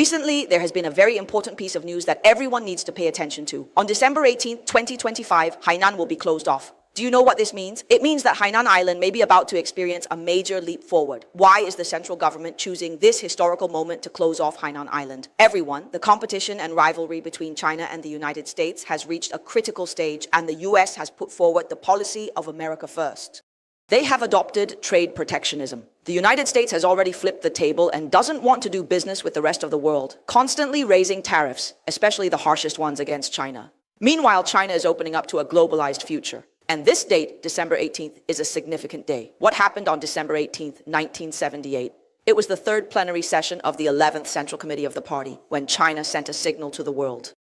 Recently, there has been a very important piece of news that everyone needs to pay attention to. On December 18, 2025, Hainan will be closed off. Do you know what this means? It means that Hainan Island may be about to experience a major leap forward. Why is the central government choosing this historical moment to close off Hainan Island? Everyone, the competition and rivalry between China and the United States has reached a critical stage, and the US has put forward the policy of America first. They have adopted trade protectionism. The United States has already flipped the table and doesn't want to do business with the rest of the world, constantly raising tariffs, especially the harshest ones against China. Meanwhile, China is opening up to a globalized future. And this date, December 18th, is a significant day. What happened on December 18th, 1978? It was the third plenary session of the 11th Central Committee of the party when China sent a signal to the world.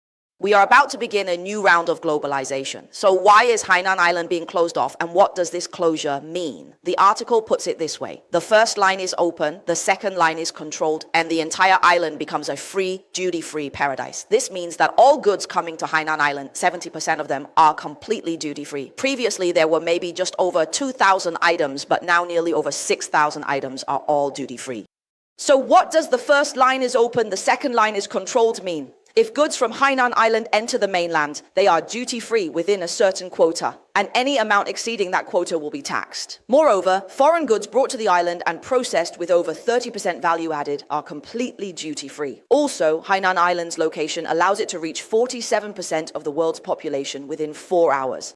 We are about to begin a new round of globalization. So why is Hainan Island being closed off, and what does this closure mean? The article puts it this way. The first line is open, the second line is controlled, and the entire island becomes a free, duty-free paradise. This means that all goods coming to Hainan Island, 70% of them, are completely duty-free. Previously, there were maybe just over 2,000 items, but now nearly over 6,000 items are all duty-free. So what does the first line is open, the second line is controlled mean? If goods from Hainan Island enter the mainland, they are duty-free within a certain quota, and any amount exceeding that quota will be taxed. Moreover, foreign goods brought to the island and processed with over 30% value added are completely duty-free. Also, Hainan Island's location allows it to reach 47% of the world's population within 4 hours.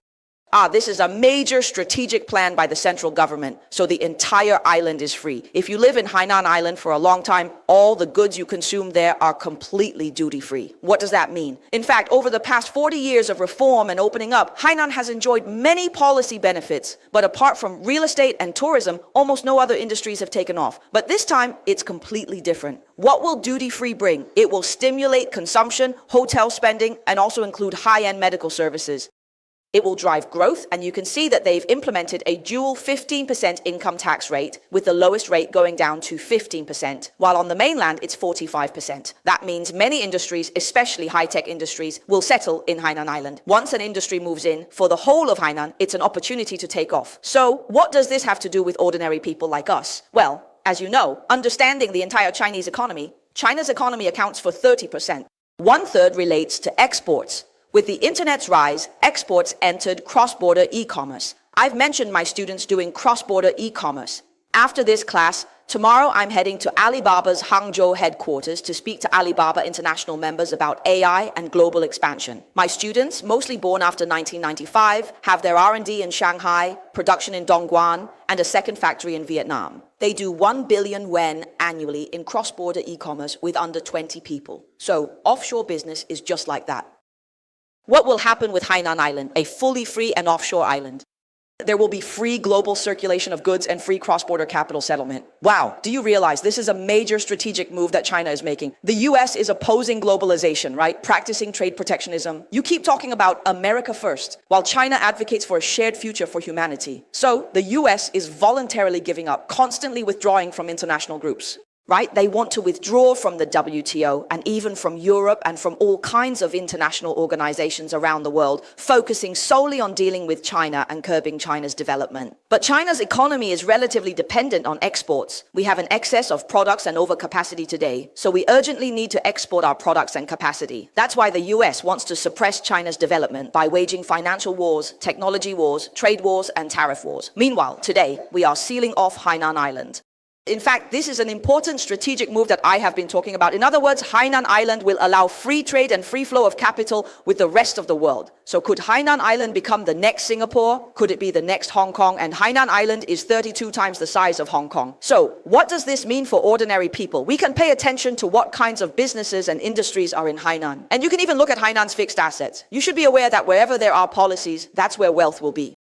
This is a major strategic plan by the central government, so the entire island is free. If you live in Hainan Island for a long time, all the goods you consume there are completely duty-free. What does that mean? In fact, over the past 40 years of reform and opening up, Hainan has enjoyed many policy benefits, but apart from real estate and tourism, almost no other industries have taken off. But this time, it's completely different. What will duty-free bring? It will stimulate consumption, hotel spending, and also include high-end medical services. It will drive growth, and you can see that they've implemented a dual 15% income tax rate, with the lowest rate going down to 15%, while on the mainland it's 45%. That means many industries, especially high-tech industries, will settle in Hainan Island. Once an industry moves in, for the whole of Hainan, it's an opportunity to take off. So, what does this have to do with ordinary people like us? Well, as you know, understanding the entire Chinese economy, China's economy accounts for 30%. 1/3 relates to exports. With the internet's rise, exports entered cross-border e-commerce. I've mentioned my students doing cross-border e-commerce. After this class, tomorrow I'm heading to Alibaba's Hangzhou headquarters to speak to Alibaba International members about AI and global expansion. My students, mostly born after 1995, have their R&D in Shanghai, production in Dongguan, and a second factory in Vietnam. They do 1 billion yuan annually in cross-border e-commerce with under 20 people. So offshore business is just like that. What will happen with Hainan Island, a fully free and offshore island? There will be free global circulation of goods and free cross-border capital settlement. Wow, do you realize this is a major strategic move that China is making? The US is opposing globalization, right? Practicing trade protectionism. You keep talking about America first, while China advocates for a shared future for humanity. So the US is voluntarily giving up, constantly withdrawing from international groups. Right? They want to withdraw from the WTO and even from Europe and from all kinds of international organizations around the world, focusing solely on dealing with China and curbing China's development. But China's economy is relatively dependent on exports. We have an excess of products and overcapacity today, so we urgently need to export our products and capacity. That's why the US wants to suppress China's development by waging financial wars, technology wars, trade wars, and tariff wars. Meanwhile, today, we are sealing off Hainan Island. In fact, this is an important strategic move that I have been talking about. In other words, Hainan Island will allow free trade and free flow of capital with the rest of the world. So could Hainan Island become the next Singapore? Could it be the next Hong Kong? And Hainan Island is 32 times the size of Hong Kong. So what does this mean for ordinary people? We can pay attention to what kinds of businesses and industries are in Hainan. And you can even look at Hainan's fixed assets. You should be aware that wherever there are policies, that's where wealth will be.